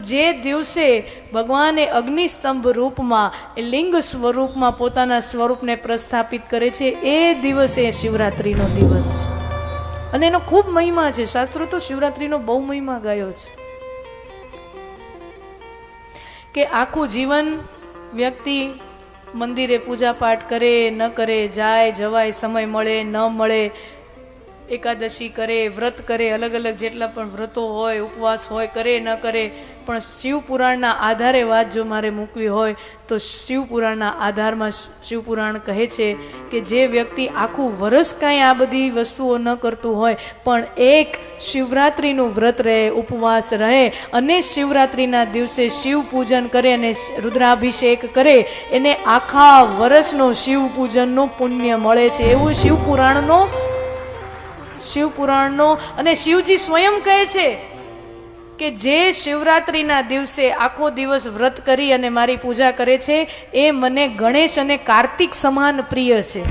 જે દિવસે ભગવાને અગ્નિસ્તંભ રૂપમાં લિંગ સ્વરૂપમાં પોતાના સ્વરૂપને પ્રસ્થાપિત કરે છે, એ દિવસે શિવરાત્રિનો દિવસ છે. અને એનો ખૂબ મહિમા છે. શાસ્ત્રો તો શિવરાત્રિનો બહુ મહિમા ગાયો છે કે આખું જીવન વ્યક્તિ મંદિરે પૂજા પાઠ કરે ન કરે, જાય જવાય, સમય મળે ન મળે, એકાદશી કરે, વ્રત કરે, અલગ અલગ જેટલા પણ વ્રતો હોય, ઉપવાસ હોય, કરે ન કરે, પણ શિવપુરાણના આધારે વાત જો મારે મૂકવી હોય તો શિવપુરાણના આધારમાં શિવપુરાણ કહે છે કે જે વ્યક્તિ આખું વર્ષ કાંઈ આ બધી વસ્તુઓ ન કરતું હોય પણ એક શિવરાત્રિનું વ્રત રહે, ઉપવાસ રહે અને શિવરાત્રિના દિવસે શિવ પૂજન કરે અને રુદ્રાભિષેક કરે, એને આખા વર્ષનો શિવ પૂજનનો પુણ્ય મળે છે. એવું શિવપુરાણનો અને શિવજી સ્વયં કહે છે કે જે શિવરાત્રિના દિવસે આખો દિવસ વ્રત કરી અને મારી પૂજા કરે છે એ મને ગણેશ અને કાર્તિક સમાન પ્રિય છે.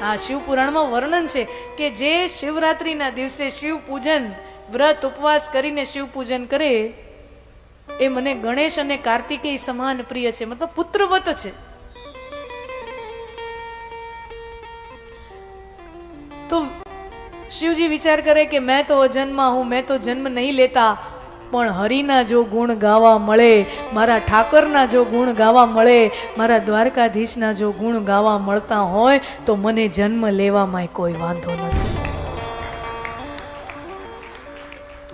આ શિવપુરાણમાં વર્ણન છે કે જે શિવરાત્રિના દિવસે શિવ પૂજન વ્રત ઉપવાસ કરીને શિવ પૂજન કરે એ મને ગણેશ અને કાર્તિકેય સમાન પ્રિય છે, મતલબ પુત્રવત છે. तो शिवजी विचार करे कि मैं तो अजन्मा हूं, मैं तो जन्म नहीं लेता, पण हरिना जो गुण गावा मळे, मारा ठाकरना जो गुण गावा मळे, मारा द्वारकाधीशना जो गुण गावा मळता होय तो मने जन्म लेवामांय कोई वांधो नथी.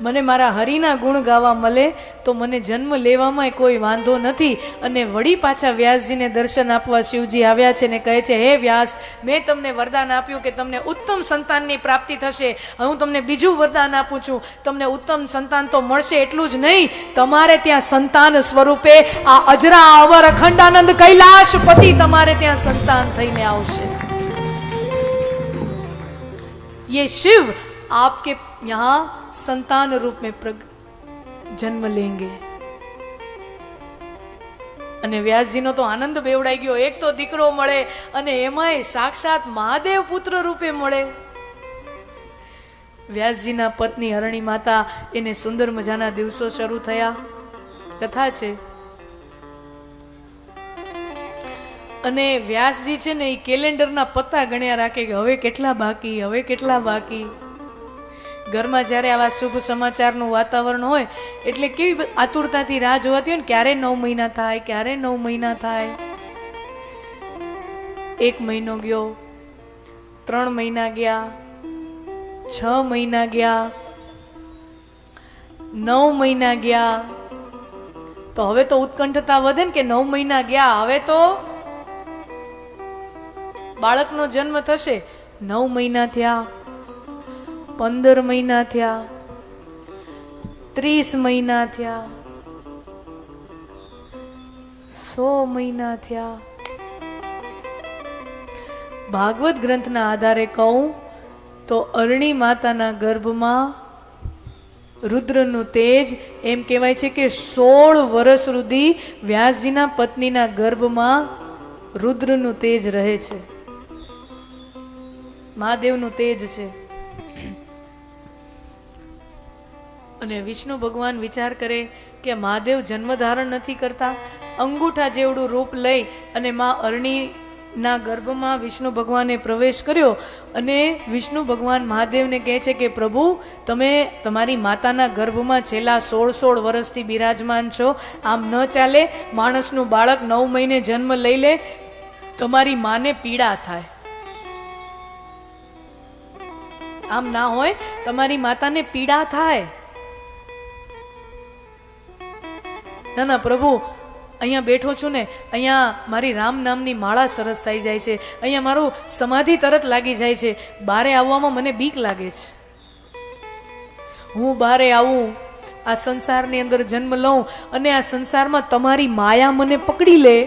મને મારા હરિના ગુણ ગાવા મળે તો મને જન્મ લેવામાં કોઈ વાંધો નથી. અને વળી પાછા વ્યાસજીને દર્શન આપવા શિવજી આવ્યા છે ને કહે છે, હે વ્યાસ, મેં તમને વરદાન આપ્યું કે તમને ઉત્તમ સંતાનની પ્રાપ્તિ થશે. હું તમને બીજું વરદાન આપું છું, તમને ઉત્તમ સંતાન તો મળશે, એટલું જ નહીં, તમારે ત્યાં સંતાન સ્વરૂપે આ અજરા અમર અખંડાનંદ કૈલાશપતિ તમારે ત્યાં સંતાન થઈને આવશે. ये शिव आपके यहाँ संतान रूप में जन्म लेंगे. અને વ્યાસજીનો તો આનંદ બેવડાઈ ગયો. એક તો દીકરો મળે અને એમાંય સાક્ષાત મહાદેવ પુત્ર રૂપે મળે. વ્યાસજીના પત્ની અરણી માતા, એને સુંદર મજાના દિવસો શરૂ થયા. કથા છે. અને વ્યાસજી છે ને એ કેલેન્ડરના પત્તા ગણ્યા રાખે કે હવે કેટલા બાકી, હવે કેટલા બાકી. ઘરમાં જ્યારે આવા શુભ સમાચારનું વાતાવરણ હોય એટલે કેવી આતુરતાથી રાહ જોવાતી હોય ને, ક્યારે 9 મહિના થાય, ક્યારે 9 મહિના થાય. 1 મહિનો ગયો, 3 મહિના ગયા, 6 મહિના ગયા, 9 મહિના ગયા. તો હવે તો ઉત્કંઠતા વધે ને કે 9 મહિના ગયા, હવે તો બાળકનો જન્મ થશે. 9 મહિના થયા, 15 મહિના થયા, 30 મહિના થયા, 100 મહિના થયા. ભાગવત ગ્રંથના આધારે કહું તો અરણી માતાના ગર્ભમાં રુદ્રનું તેજ, એમ કહેવાય છે કે 16 વર્ષ સુધી વ્યાસજીના પત્નીના ગર્ભમાં રુદ્રનું તેજ રહે છે. મહાદેવનું તેજ છે. અને વિષ્ણુ ભગવાન વિચાર કરે કે મહાદેવ જન્મ ધારણ નથી કરતા, અંગૂઠા જેવડું રૂપ લઈ અને માં અરણીના ગર્ભમાં વિષ્ણુ ભગવાને પ્રવેશ કર્યો. અને વિષ્ણુ ભગવાન મહાદેવને કહે છે કે પ્રભુ, તમે તમારી માતાના ગર્ભમાં છેલ્લા 16 વર્ષથી બિરાજમાન છો, આમ ન ચાલે. માણસનું બાળક 9 મહિને જન્મ લઈ લે, તમારી માને પીડા થાય. આમ ના હોય, તમારી માતાને પીડા થાય. ના ના પ્રભુ, અહીંયા બેઠો છું ને, અહીંયા મારી રામ નામની માળા સરસ થઈ જાય છે, અહીંયા મારું સમાધિ તરત લાગી જાય છે, બારે આવવામાં મને બીક લાગે છે. હું બારે આવું, આ સંસારની અંદર જન્મ લઉં અને આ સંસારમાં તમારી માયા મને પકડી લે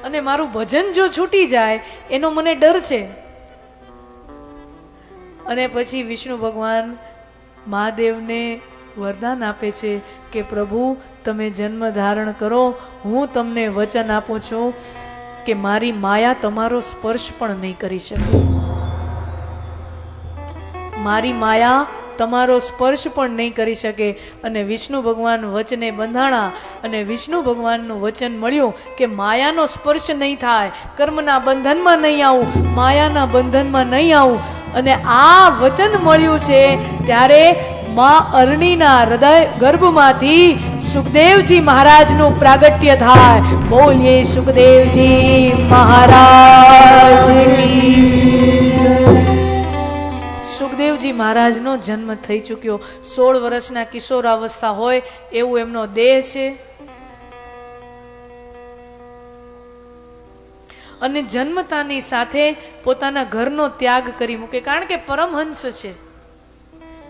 અને મારું ભજન જો છૂટી જાય એનો મને ડર છે. અને પછી વિષ્ણુ ભગવાન મહાદેવને વરદાન આપે છે કે પ્રભુ, તમે જન્મ ધારણ કરો, હું તમને વચન આપું છું કે મારી માયા તમારો સ્પર્શ પણ નહીં કરી શકે. મારી માયા તમારો સ્પર્શ પણ નહીં કરી શકે. અને વિષ્ણુ ભગવાન વચને બંધાણા અને વિષ્ણુ ભગવાનનું વચન મળ્યું કે માયાનો સ્પર્શ નહીં થાય, કર્મના બંધનમાં નહીં આવું, માયાના બંધનમાં નહીં આવું. અને આ વચન મળ્યું છે ત્યારે માં અરણીના હૃદય ગર્ભમાંથી સુખદેવજી મહારાજનું પ્રાગટ્ય થાય. બોલીએ સુખદેવજી મહારાજ કી. સુખદેવજી મહારાજનો જન્મ થઈ ચૂક્યો. 16 વર્ષના કિશોરાવસ્થા હોય એવું એમનો દેહ છે. અને જન્મતાની સાથે પોતાના ઘરનો ત્યાગ કરી મૂકે, કારણ કે પરમહંસ છે,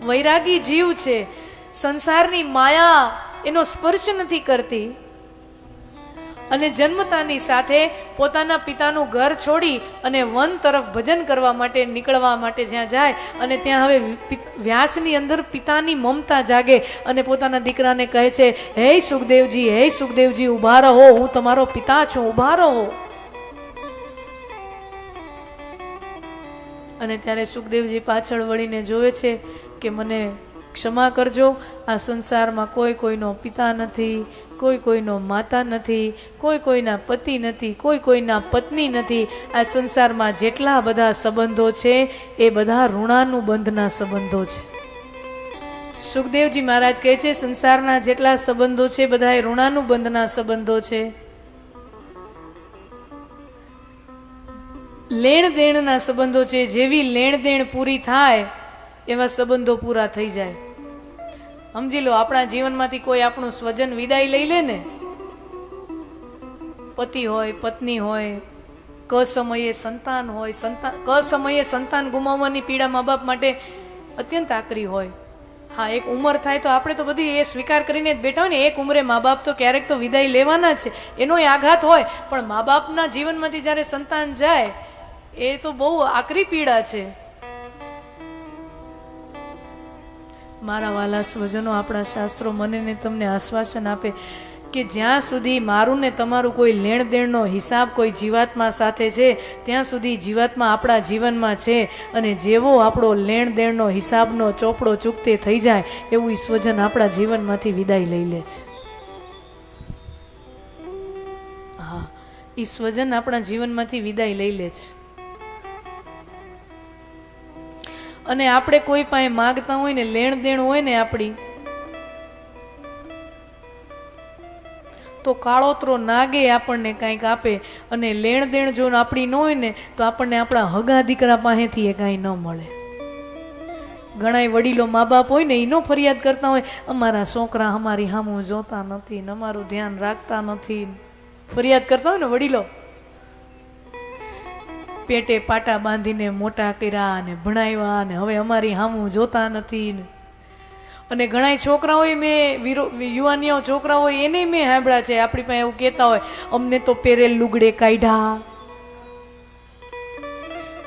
વૈરાગી જીવ છે, સંસારની માયા એનો સ્પર્શ નથી કરતી. અને જન્મતાની સાથે પોતાના પિતાનું ઘર છોડી અને વન તરફ ભજન કરવા માટે નીકળવા માટે જ્યાં જાય અને ત્યાં હવે વ્યાસની અંદર પિતાની મમતા જાગે અને પોતાના દીકરાને કહે છે, હે સુખદેવજી, હે સુખદેવજી, ઊભા રહો, હું તમારો પિતા છું, ઊભા રહો. અને ત્યારે સુખદેવજી પાછળ વળીને જોવે છે કે મને ક્ષમા કરજો, આ સંસારમાં કોઈ કોઈનો પિતા નથી, કોઈ કોઈનો માતા નથી, કોઈ કોઈના પતિ નથી, કોઈ કોઈના પત્ની નથી. આ સંસારમાં જેટલા બધા સંબંધો છે એ બધા ઋણાનુબંધના સંબંધો છે. સુખદેવજી મહારાજ કહે છે સંસારના જેટલા સંબંધો છે બધા એ ઋણાનુબંધના સંબંધો છે. લેણ દેણના સંબંધો છે, જેવી લેણ દેણ પૂરી થાય એવા સંબંધો પૂરા થઈ જાય. સમજી લો, આપણા જીવનમાંથી કોઈ આપણું સ્વજન વિદાય લઈ લે ને, પતિ હોય, પત્ની હોય, સમયે સંતાન હોય, સમયે સંતાન ગુમાવવાની પીડા મા બાપ માટે અત્યંત આકરી હોય. હા, એક ઉંમર થાય તો આપણે તો બધી એ સ્વીકાર કરીને જ બેઠા હોય ને, એક ઉંમરે મા બાપ તો ક્યારેક તો વિદાય લેવાના છે, એનો આઘાત હોય. પણ મા બાપના જીવનમાંથી જ્યારે સંતાન જાય એ તો બહુ આકરી પીડા છે. મારા વાલા સ્વજનો, આપણા શાસ્ત્રો મને ને તમને આશ્વાસન આપે કે જ્યાં સુધી મારું ને તમારું કોઈ લેણ દેણનો હિસાબ કોઈ જીવાત્મા સાથે છે ત્યાં સુધી જીવાત્મા આપણા જીવનમાં છે. અને જેવો આપણો લેણ દેણનો હિસાબનો ચોપડો ચૂકતે થઈ જાય એવું સ્વજન આપણા જીવનમાંથી વિદાય લઈ લે છે. હા, એ સ્વજન આપણા જીવનમાંથી વિદાય લઈ લે છે. અને આપણે કોઈ પાસે માગતા હોય ને, લેણ દેણ હોય ને આપણી, તો કાળોતરો નાગે આપણને કંઈક આપે. અને લેણ દેણ જો આપણી ન હોય ને તો આપણને આપણા હગા દીકરા પાસેથી એ કાંઈ ન મળે. ઘણા વડીલો મા બાપ હોય ને, એનો ફરિયાદ કરતા હોય, અમારા છોકરા અમારી સામું જોતા નથી ને અમારું ધ્યાન રાખતા નથી. ફરિયાદ કરતા હોય ને વડીલો, પેટે પાટા બાંધીને મોટા કર્યા અને ભણાવ્યા અને હવે અમારી સામું જોતા નથી. અને ઘણા છોકરાઓએ મેં યુવાનીઓ છોકરાઓ એને મેં સાંભળ્યા છે, આપણી પાસે એવું કહેતા હોય, અમને તો પહેરેલ લુગડે કાઢ્યા.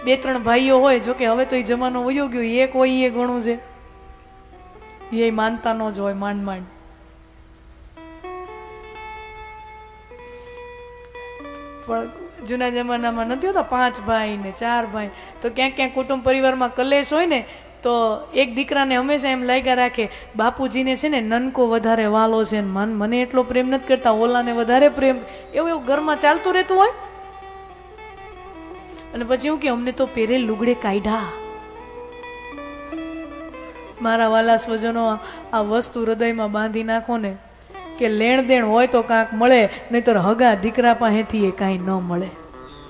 2-3 ભાઈઓ હોય, જોકે હવે તો એ જમાનો વયો ગયો, એક હોય એ ઘણું છે, એ માનતા ન જ હોય, માંડ માંડ. પણ જૂના જમાનામાં નથી હોતા 5 ભાઈ ને 4 ભાઈ, તો ક્યાંક ક્યાંક કુટુંબ પરિવારમાં કલેશ હોય ને તો એક દીકરાને હંમેશા એમ લાગ્યા રાખે, બાપુજીને છે ને નનકો વધારે વાલો છે, મને એટલો પ્રેમ નથી કરતા, ઓલાને વધારે પ્રેમ. એવું એવું ઘરમાં ચાલતું રહેતું હોય. અને પછી એવું કે અમને તો પહેરેલ લુગડે કાઢ્યા. મારા વાલા સ્વજનો, આ વસ્તુ હૃદયમાં બાંધી નાખો ને કે લેણ દેણ હોય તો કાંક મળે, નહીતર હગા દીકરા પાસેથી એ કાંઈ ન મળે.